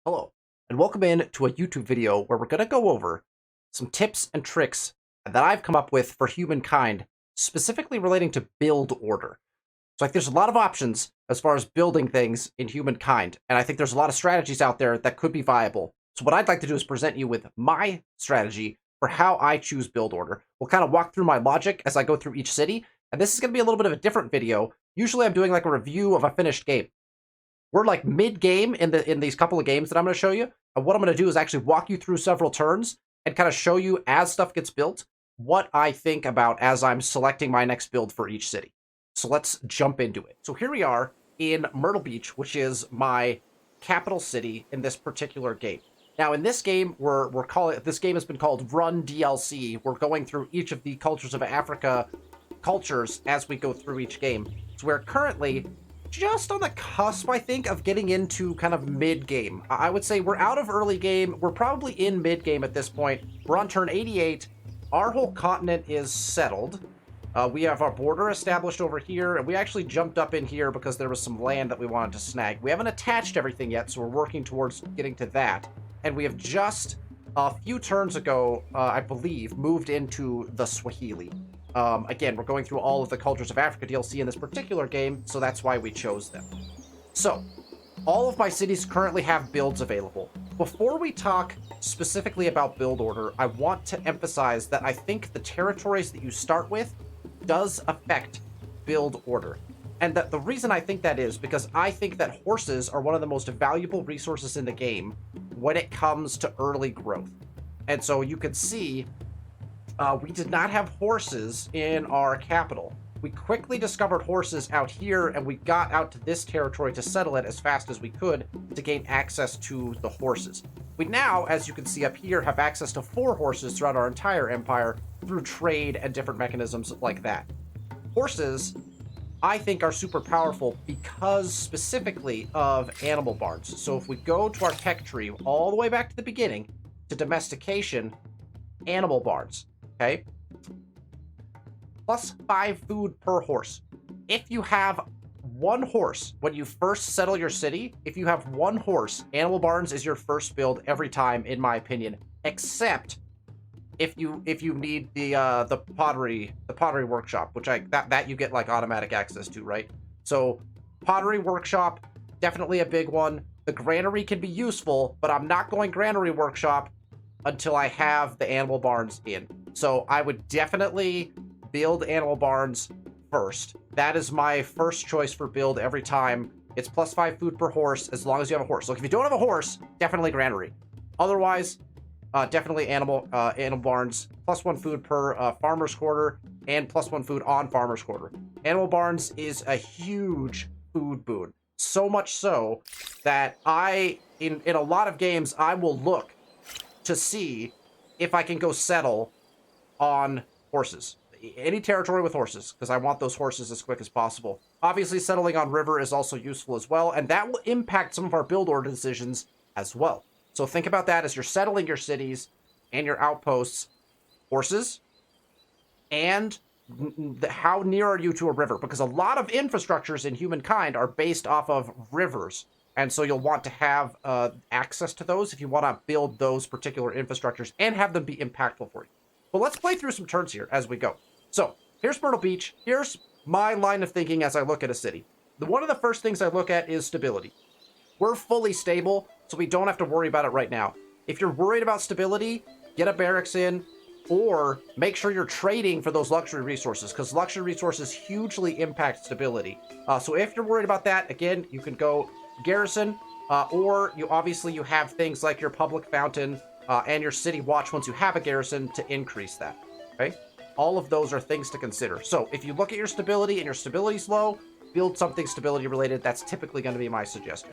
Hello, and welcome in to a YouTube video where we're going to go over some tips and tricks that I've come up with for humankind, specifically relating to build order. So, there's a lot of options as far as building things in humankind, and I think there's a lot of strategies out there that could be viable. So, what I'd like to do is present you with my strategy for how I choose build order. We'll kind of walk through my logic as I go through each city, and this is going to be a little bit of a different video. Usually, I'm doing like a review of a finished game. We're like mid-game in these couple of games that I'm going to show you. And what I'm going to do is actually walk you through several turns and kind of show you as stuff gets built what I think about as I'm selecting my next build for each city. So let's jump into it. So here we are in Myrtle Beach, which is my capital city in this particular game. Now in this game, we're calling this game has been called Run DLC. We're going through each of the cultures of Africa cultures as we go through each game. So we're currently just on the cusp, I think, of getting into kind of mid-game. I would say we're out of early game. We're probably in mid-game at this point. We're on turn 88. Our whole continent is settled. We have our border established over here, and we actually jumped up in here because there was some land that we wanted to snag. We haven't attached everything yet, so we're working towards getting to that. And we have just, a few turns ago, I believe, moved into the Swahili. Again, we're going through all of the Cultures of Africa DLC in this particular game, so that's why we chose them. So, all of my cities currently have builds available. Before we talk specifically about build order, I want to emphasize that I think the territories that you start with does affect build order. And that the reason I think that is because I think that horses are one of the most valuable resources in the game when it comes to early growth. And so you can see we did not have horses in our capital. We quickly discovered horses out here, and we got out to this territory to settle it as fast as we could to gain access to the horses. We now, as you can see up here, have access to 4 horses throughout our entire empire through trade and different mechanisms like that. Horses, I think, are super powerful because specifically of animal barns. So if we go to our tech tree all the way back to the beginning, to domestication, animal barns. Okay. Plus 5 food per horse. If you have 1 horse, when you first settle your city, if you have 1 horse, Animal Barns is your first build every time, in my opinion. Except if you need the pottery workshop, which that you get like automatic access to, right? So pottery workshop, definitely a big one. The granary can be useful, but I'm not going granary workshop until I have the animal barns in. So I would definitely build animal barns first. That is my first choice for build every time. It's plus 5 food per horse as long as you have a horse. So if you don't have a horse, definitely granary. Otherwise, definitely animal barns. Plus 1 food per farmer's quarter and plus 1 food on farmer's quarter. Animal barns is a huge food boon. So much so that in a lot of games, I will look to see if I can go settle on horses. Any territory with horses, because I want those horses as quick as possible. Obviously, settling on river is also useful as well, and that will impact some of our build order decisions as well. So think about that as you're settling your cities and your outposts. Horses, and how near are you to a river? Because a lot of infrastructures in humankind are based off of rivers. And so you'll want to have access to those if you want to build those particular infrastructures and have them be impactful for you. But let's play through some turns here as we go. So here's Myrtle Beach. Here's my line of thinking as I look at a city. One of the first things I look at is stability. We're fully stable, so we don't have to worry about it right now. If you're worried about stability, get a barracks in, or make sure you're trading for those luxury resources, because luxury resources hugely impact stability. So if you're worried about that, again, you can go garrison, or you have things like your public fountain and your city watch once you have a garrison to increase that. Okay, all of those are things to consider. So if you look at your stability and your stability's low, build something stability related. That's typically going to be my suggestion.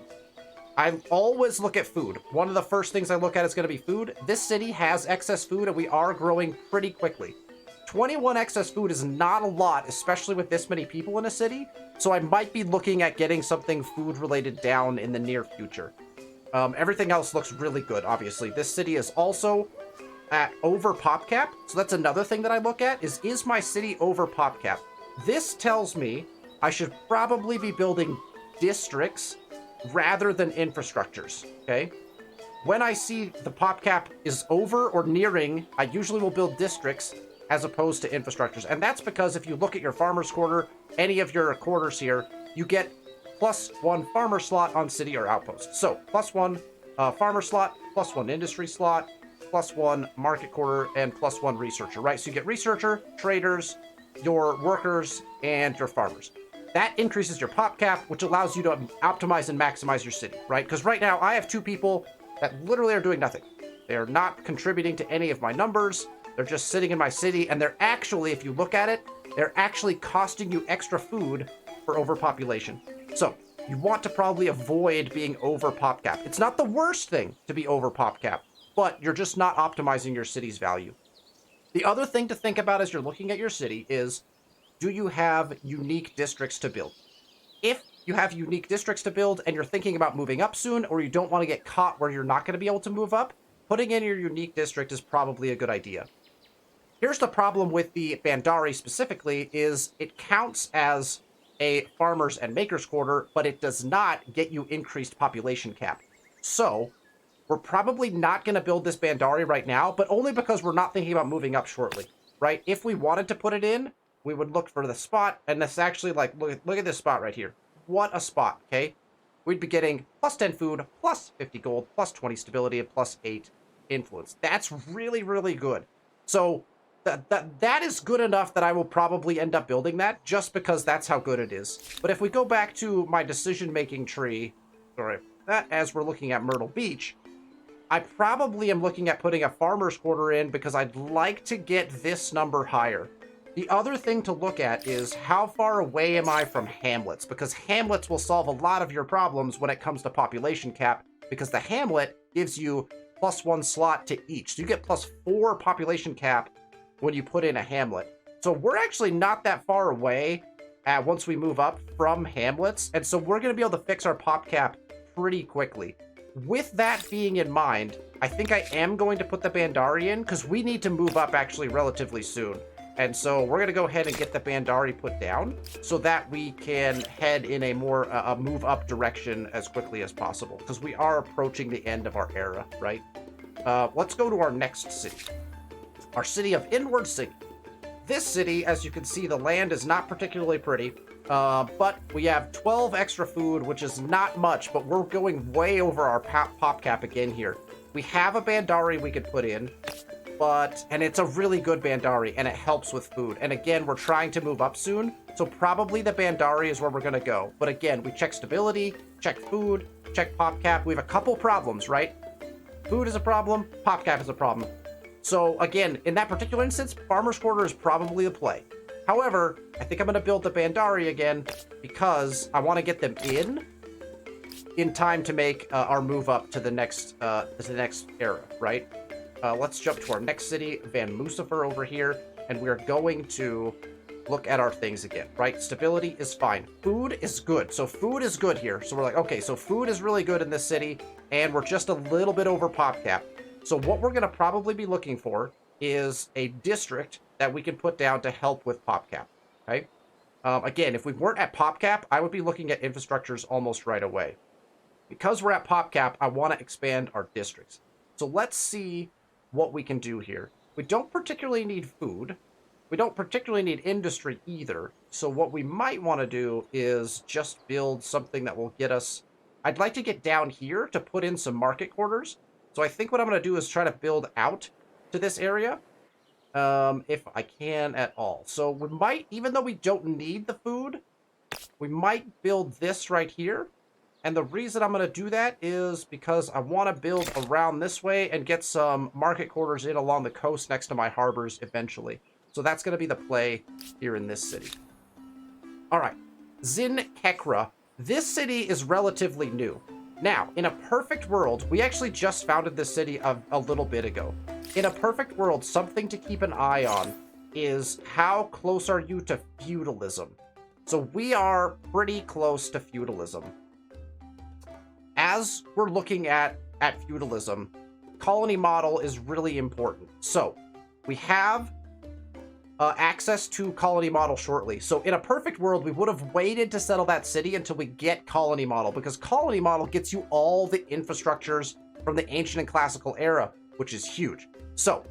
I always look at food. One of the first things I look at is going to be food. This city has excess food, and we are growing pretty quickly. 21 excess food is not a lot, especially with this many people in a city, so I might be looking at getting something food-related down in the near future. Everything else looks really good, obviously. This city is also at over pop cap, so that's another thing that I look at, is my city over pop cap? This tells me I should probably be building districts rather than infrastructures, okay? when I see the pop cap is over or nearing, I usually will build districts as opposed to infrastructures. And that's because if you look at your farmer's quarter, any of your quarters here, you get +1 farmer slot on city or outpost. So +1 farmer slot, +1 industry slot, +1 market quarter, and +1 researcher, right? So you get researcher, traders, your workers, and your farmers. That increases your pop cap, which allows you to optimize and maximize your city, right? Because right now I have 2 people that literally are doing nothing. They are not contributing to any of my numbers. They're just sitting in my city, and they're actually, if you look at it, they're actually costing you extra food for overpopulation. So you want to probably avoid being over pop cap. It's not the worst thing to be over pop cap, but you're just not optimizing your city's value. The other thing to think about as you're looking at your city is, do you have unique districts to build? If you have unique districts to build and you're thinking about moving up soon, or you don't want to get caught where you're not going to be able to move up, putting in your unique district is probably a good idea. Here's the problem with the Bandari specifically, is it counts as a farmers and makers quarter, but it does not get you increased population cap. So we're probably not going to build this Bandari right now, but only because we're not thinking about moving up shortly, right? If we wanted to put it in, we would look for the spot, and that's actually like, look at this spot right here. What a spot, okay? We'd be getting +10 food, +50 gold, +20 stability, and +8 influence. That's really, really good. So that is good enough that I will probably end up building that, just because that's how good it is. But if we go back to my decision-making tree, sorry, that as we're looking at Myrtle Beach, I probably am looking at putting a farmer's quarter in because I'd like to get this number higher. The other thing to look at is how far away am I from hamlets, because hamlets will solve a lot of your problems when it comes to population cap, because the hamlet gives you +1 slot to each. So you get +4 population cap when you put in a hamlet. So we're actually not that far away once we move up from hamlets, and so we're going to be able to fix our pop cap pretty quickly. With that being in mind, I think I am going to put the Bandari in, because we need to move up actually relatively soon. And so we're going to go ahead and get the Bandari put down so that we can head in a more a move up direction as quickly as possible, because we are approaching the end of our era, right? Let's go to our next city. Our city of Inward City. This city, as you can see, the land is not particularly pretty, but we have 12 extra food, which is not much, but we're going way over our pop cap again here. We have a Bandari we could put in, and it's a really good Bandari, and it helps with food. And again, we're trying to move up soon, so probably the Bandari is where we're going to go. But again, we check stability, check food, check pop cap. We have a couple problems, right? Food is a problem, pop cap is a problem. So again, in that particular instance, farmer's quarter is probably the play. However, I think I'm going to build the Bandari again because I want to get them in time to make our move up to the next era, right? Let's jump to our next city, Van Mucifer over here, and we're going to look at our things again, right? Stability is fine. Food is good. So food is good here. So we're like, okay, so food is really good in this city, and we're just a little bit over pop cap. So what we're going to probably be looking for is a district that we can put down to help with pop cap, okay? Again, if we weren't at pop cap, I would be looking at infrastructures almost right away. Because we're at pop cap, I want to expand our districts. So let's see what we can do here. We don't particularly need food. We don't particularly need industry either. So what we might want to do is just build something that will get us... I'd like to get down here to put in some market quarters. So I think what I'm going to do is try to build out to this area, if I can at all. So we might, even though we don't need the food, we might build this right here. And the reason I'm going to do that is because I want to build around this way and get some market quarters in along the coast next to my harbors eventually. So that's going to be the play here in this city. All right, Zin Kekra. This city is relatively new. Now, in a perfect world, we actually just founded this city a little bit ago. In a perfect world, something to keep an eye on is how close are you to feudalism? So we are pretty close to feudalism. As we're looking at feudalism, colony model is really important. So we have access to colony model shortly. So in a perfect world, we would have waited to settle that city until we get colony model, because colony model gets you all the infrastructures from the ancient and classical era, which is huge. So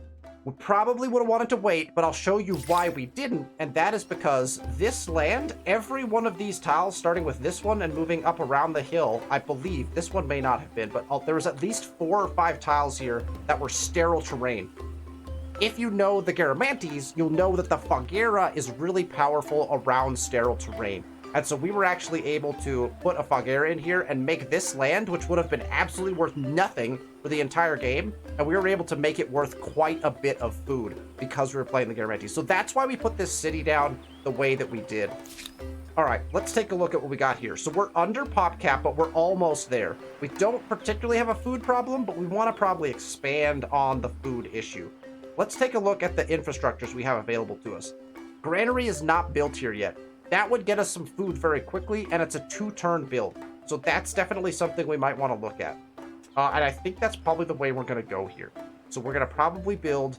we probably would have wanted to wait, but I'll show you why we didn't, and that is because this land, every one of these tiles, starting with this one and moving up around the hill, I believe, this one may not have been, but there was at least 4 or 5 tiles here that were sterile terrain. If you know the Garamantes, you'll know that the Foguera is really powerful around sterile terrain. And so we were actually able to put a Foguera in here and make this land, which would have been absolutely worth nothing for the entire game, and we were able to make it worth quite a bit of food because we were playing the Garamantes. So that's why we put this city down the way that we did. All right, let's take a look at what we got here. So we're under pop cap, but we're almost there. We don't particularly have a food problem, but we want to probably expand on the food issue. Let's take a look at the infrastructures we have available to us. Granary is not built here yet. That would get us some food very quickly, and it's a 2-turn build. So that's definitely something we might want to look at. And I think that's probably the way we're going to go here. So we're going to probably build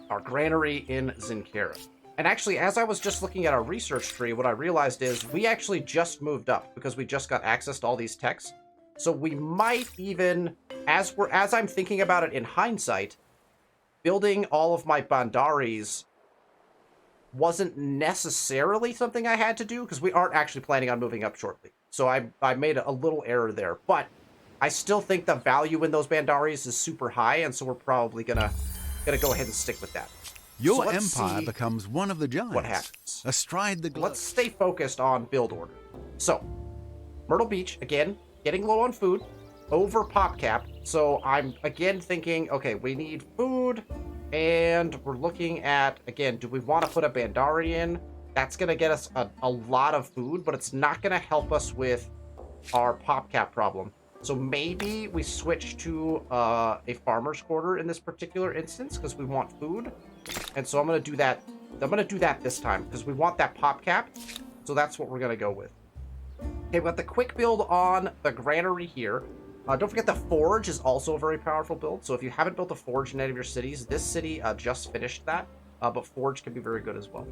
our granary in Zinkara. And actually, as I was just looking at our research tree, what I realized is we actually just moved up because we just got access to all these techs. So we might even, as I'm thinking about it in hindsight, building all of my Bandaris wasn't necessarily something I had to do because we aren't actually planning on moving up shortly. So I made a little error there, but I still think the value in those Bandaris is super high, and so we're probably gonna go ahead and stick with that. Your so empire becomes one of the giants. What happens? Astride the globe. Let's stay focused on build order. So, Myrtle Beach, again, getting low on food, over pop cap. So I'm again thinking, okay, we need food, and we're looking at, again, do we want to put a Bandari in? That's going to get us a lot of food, but it's not going to help us with our pop cap problem. So maybe we switch to a farmer's quarter in this particular instance because we want food. And so I'm going to do that. I'm going to do that this time because we want that pop cap. So that's what we're going to go with. Okay, we've got the quick build on the granary here. Don't forget the forge is also a very powerful build. So if you haven't built a forge in any of your cities, this city just finished that. But forge can be very good as well.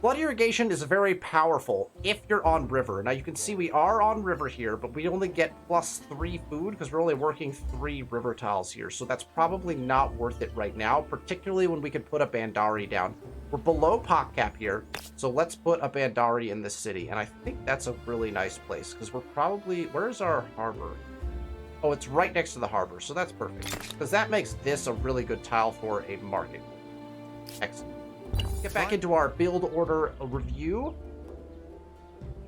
Blood irrigation is very powerful if you're on river. Now you can see we are on river here, but we only get +3 food because we're only working 3 river tiles here. So that's probably not worth it right now, particularly when we could put a Bandari down. We're below pop cap here, so let's put a Bandari in this city. And I think that's a really nice place because we're probably, where's our harbor? Oh, it's right next to the harbor, so that's perfect because that makes this a really good tile for a market. Excellent. Get back into our build order review.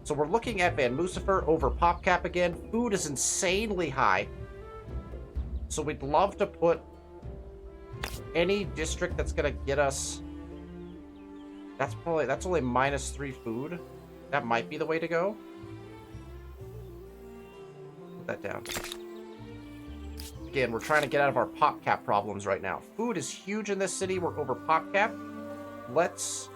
So we're looking at Van Mucifer over pop cap again. Food is insanely high. So we'd love to put any district that's going to get us... That's only -3 food. That might be the way to go. Put that down. Again, we're trying to get out of our pop cap problems right now. Food is huge in this city. We're over pop cap. Let's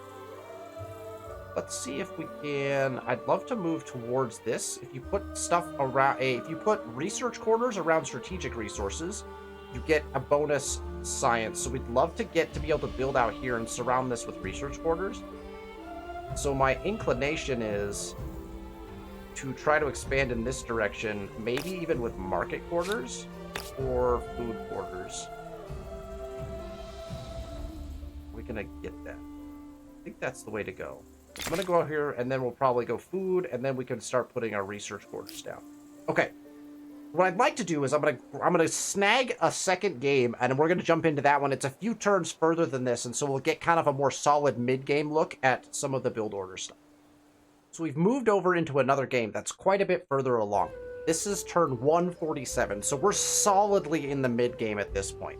see if we can. I'd love to move towards this. If you put stuff around if you put research quarters around strategic resources, you get a bonus science. So we'd love to get to be able to build out here and surround this with research quarters. So my inclination is to try to expand in this direction, maybe even with market quarters or food quarters. We're gonna get that. I think that's the way to go. I'm gonna go out here and then we'll probably go food and then we can start putting our research quarters down. Okay. What I'd like to do is I'm gonna snag a second game and we're gonna jump into that one. It's a few turns further than this, and so we'll get kind of a more solid mid-game look at some of the build order stuff. So we've moved over into another game that's quite a bit further along. This is turn 147, so we're solidly in the mid-game at this point.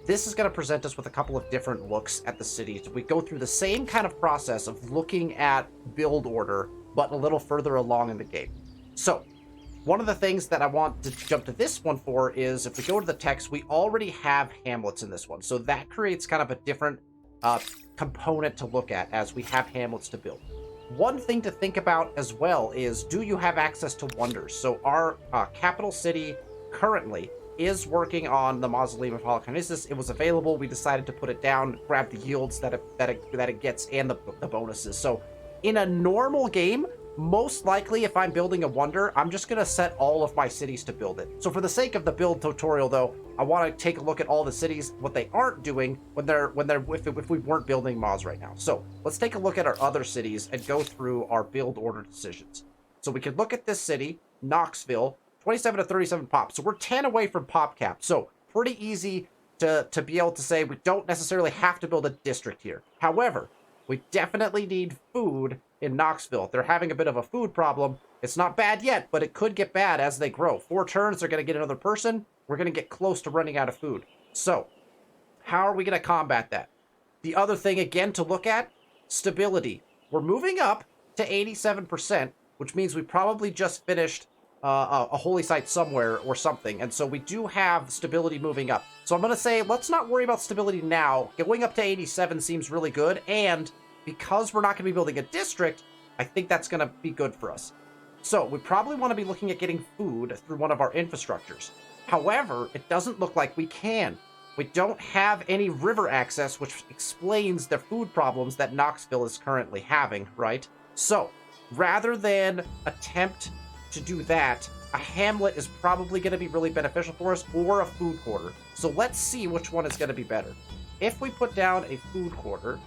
This is going to present us with a couple of different looks at the cities. We go through the same kind of process of looking at build order, but a little further along in the game. So, one of the things that I want to jump to this one for is, if we go to the text, we already have hamlets in this one. So that creates kind of a different component to look at as we have hamlets to build. One thing to think about as well is, do you have access to wonders? So our capital city currently is working on the Mausoleum of Holocaustus. It was available. We decided to put it down, grab the yields that it gets and the bonuses. So in a normal game, Most likely, if I'm building a wonder, I'm just going to set all of my cities to build it. So for the sake of the build tutorial, though, I want to take a look at all the cities, what they aren't doing if we weren't building mods right now. So let's take a look at our other cities and go through our build order decisions. So we could look at this city, Knoxville, 27 to 37 pop. So we're 10 away from pop cap. So pretty easy to be able to say we don't necessarily have to build a district here. However, we definitely need food in Knoxville. They're having a bit of a food problem. It's not bad yet, but it could get bad as they grow. 4 turns, they're going to get another person. We're going to get close to running out of food. So, how are we going to combat that? The other thing, again, to look at, stability. We're moving up to 87%, which means we probably just finished a holy site somewhere or something. And so we do have stability moving up. So I'm going to say, let's not worry about stability now. Going up to 87 seems really good. And because we're not going to be building a district, I think that's going to be good for us. So we probably want to be looking at getting food through one of our infrastructures. However, it doesn't look like we can. We don't have any river access, which explains the food problems that Knoxville is currently having, right? So rather than attempt to do that, a hamlet is probably going to be really beneficial for us, or a food quarter. So let's see which one is going to be better. If we put down a food quarter,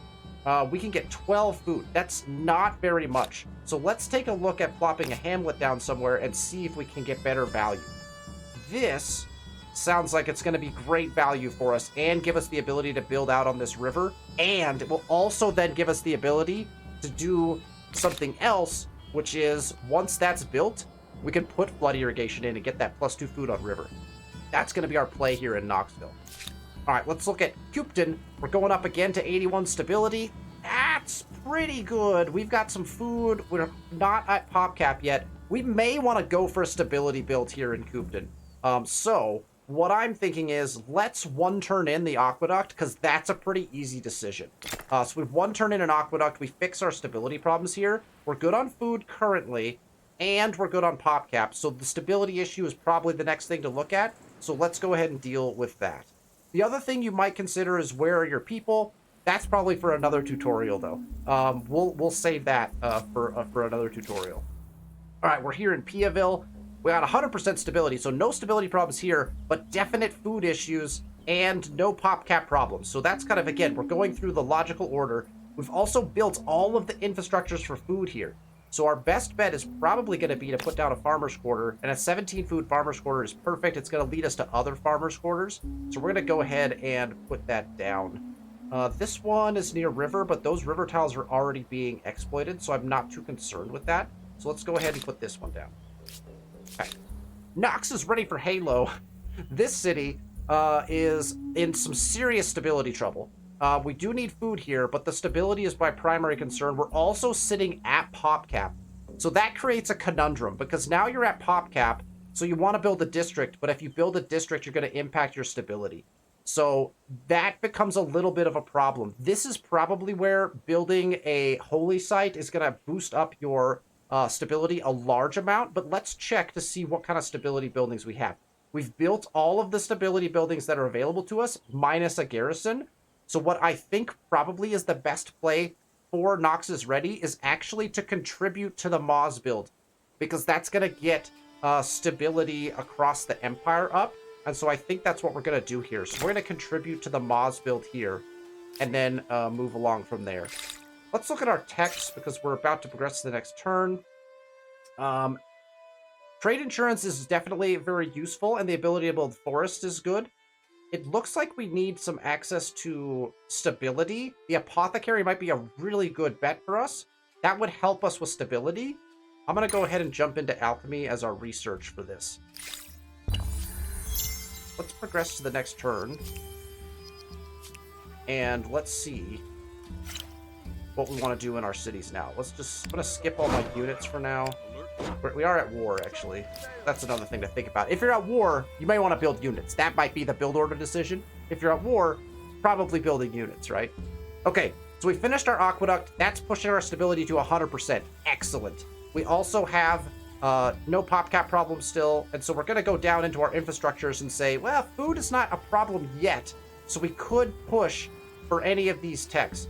we can get 12 food. That's not very much. So let's take a look at plopping a hamlet down somewhere and see if we can get better value. This sounds like it's going to be great value for us and give us the ability to build out on this river. And it will also then give us the ability to do something else, which is once that's built, we can put flood irrigation in and get that +2 food on river. That's going to be our play here in Knoxville. All right, let's look at Cupton. We're going up again to 81 stability. That's pretty good. We've got some food. We're not at pop cap yet. We may want to go for a stability build here in Cupton. So what I'm thinking is let's 1 turn in the aqueduct, because that's a pretty easy decision. So we 1 turn in an aqueduct. We fix our stability problems here. We're good on food currently, and we're good on pop cap. So the stability issue is probably the next thing to look at. So let's go ahead and deal with that. The other thing you might consider is where are your people? That's probably for another tutorial, though. We'll save that for another tutorial. All right, we're here in Piaville. We got 100% stability, so no stability problems here, but definite food issues and no pop cap problems. So that's kind of, again, we're going through the logical order. We've also built all of the infrastructures for food here. So our best bet is probably going to be to put down a farmer's quarter, and a 17 food farmer's quarter is perfect. It's going to lead us to other farmer's quarters. So we're going to go ahead and put that down. This one is near river, but those river tiles are already being exploited, so I'm not too concerned with that. So let's go ahead and put this one down. Okay. Knox is ready for Halo. This city is in some serious stability trouble. We do need food here, but the stability is my primary concern. We're also sitting at pop cap. So that creates a conundrum, because now you're at pop cap, so you want to build a district, but if you build a district, you're going to impact your stability. So that becomes a little bit of a problem. This is probably where building a holy site is going to boost up your stability a large amount, but let's check to see what kind of stability buildings we have. We've built all of the stability buildings that are available to us, minus a garrison. So what I think probably is the best play for Nox is Ready is actually to contribute to the Moz build, because that's going to get stability across the Empire up. And so I think that's what we're going to do here. So we're going to contribute to the Moz build here and then move along from there. Let's look at our text, because we're about to progress to the next turn. Trade insurance is definitely very useful, and the ability to build forest is good. It looks like we need some access to stability. The apothecary might be a really good bet for us. That would help us with stability. I'm going to go ahead and jump into alchemy as our research for this. Let's progress to the next turn. And let's see what we want to do in our cities now. I'm going to skip all my units for now. We are at war, actually. That's another thing to think about. If you're at war, you may want to build units. That might be the build order decision. If you're at war, probably building units, right? Okay, so we finished our aqueduct. That's pushing our stability to 100%. Excellent. We also have no pop cap problem still, and so we're going to go down into our infrastructures and say, well, food is not a problem yet, so we could push for any of these techs.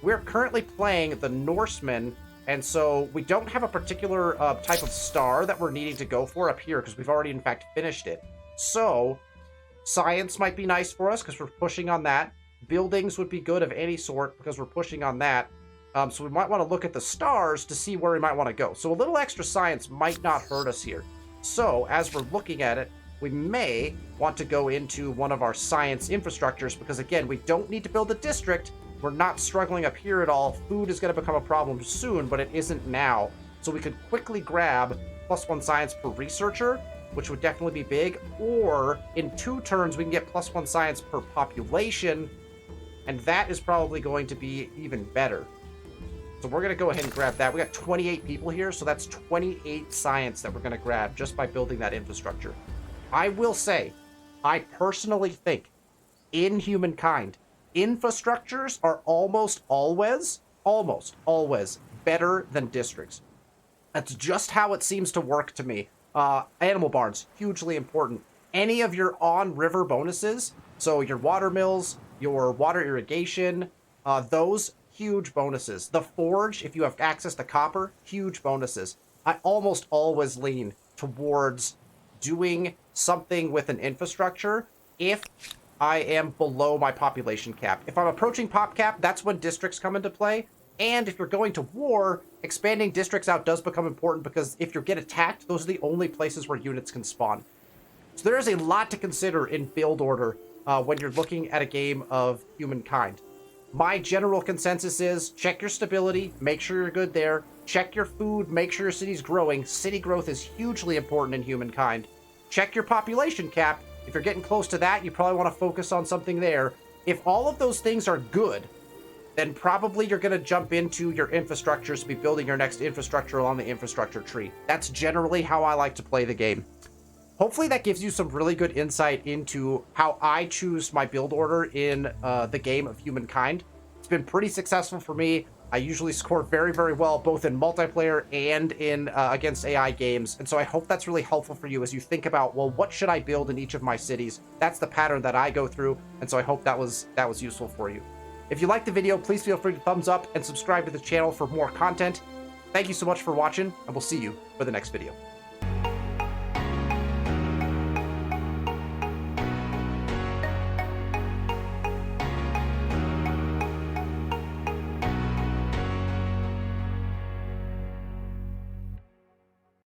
We're currently playing the Norsemen And so we don't have a particular type of star that we're needing to go for up here because we've already, in fact, finished it. So science might be nice for us because we're pushing on that. Buildings would be good of any sort because we're pushing on that. So we might want to look at the stars to see where we might want to go. So a little extra science might not hurt us here. So as we're looking at it, we may want to go into one of our science infrastructures because, again, we don't need to build a district. We're not struggling up here at all. Food is going to become a problem soon, but it isn't now. So we could quickly grab +1 science per researcher, which would definitely be big. Or in 2 turns, we can get +1 science per population, and that is probably going to be even better. So we're going to go ahead and grab that. We got 28 people here, so that's 28 science that we're going to grab just by building that infrastructure. I will say, I personally think in Humankind, infrastructures are almost always better than districts. That's just how it seems to work to me. Animal barns, hugely important. Any of your on-river bonuses, so your water mills, your water irrigation, those huge bonuses. The forge, if you have access to copper, huge bonuses. I almost always lean towards doing something with an infrastructure if I am below my population cap. If I'm approaching pop cap, that's when districts come into play. And if you're going to war, expanding districts out does become important because if you get attacked, those are the only places where units can spawn. So there is a lot to consider in build order when you're looking at a game of Humankind. My general consensus is check your stability, make sure you're good there. Check your food, make sure your city's growing. City growth is hugely important in Humankind. Check your population cap. If you're getting close to that, you probably want to focus on something there. If all of those things are good, then probably you're going to jump into your infrastructures to be building your next infrastructure along the infrastructure tree. That's generally how I like to play the game. Hopefully that gives you some really good insight into how I choose my build order in the game of Humankind. It's been pretty successful for me. I usually score very, very well, both in multiplayer and in against AI games. And so I hope that's really helpful for you as you think about, well, what should I build in each of my cities? That's the pattern that I go through. And so I hope that was useful for you. If you liked the video, please feel free to thumbs up and subscribe to the channel for more content. Thank you so much for watching, and we'll see you for the next video.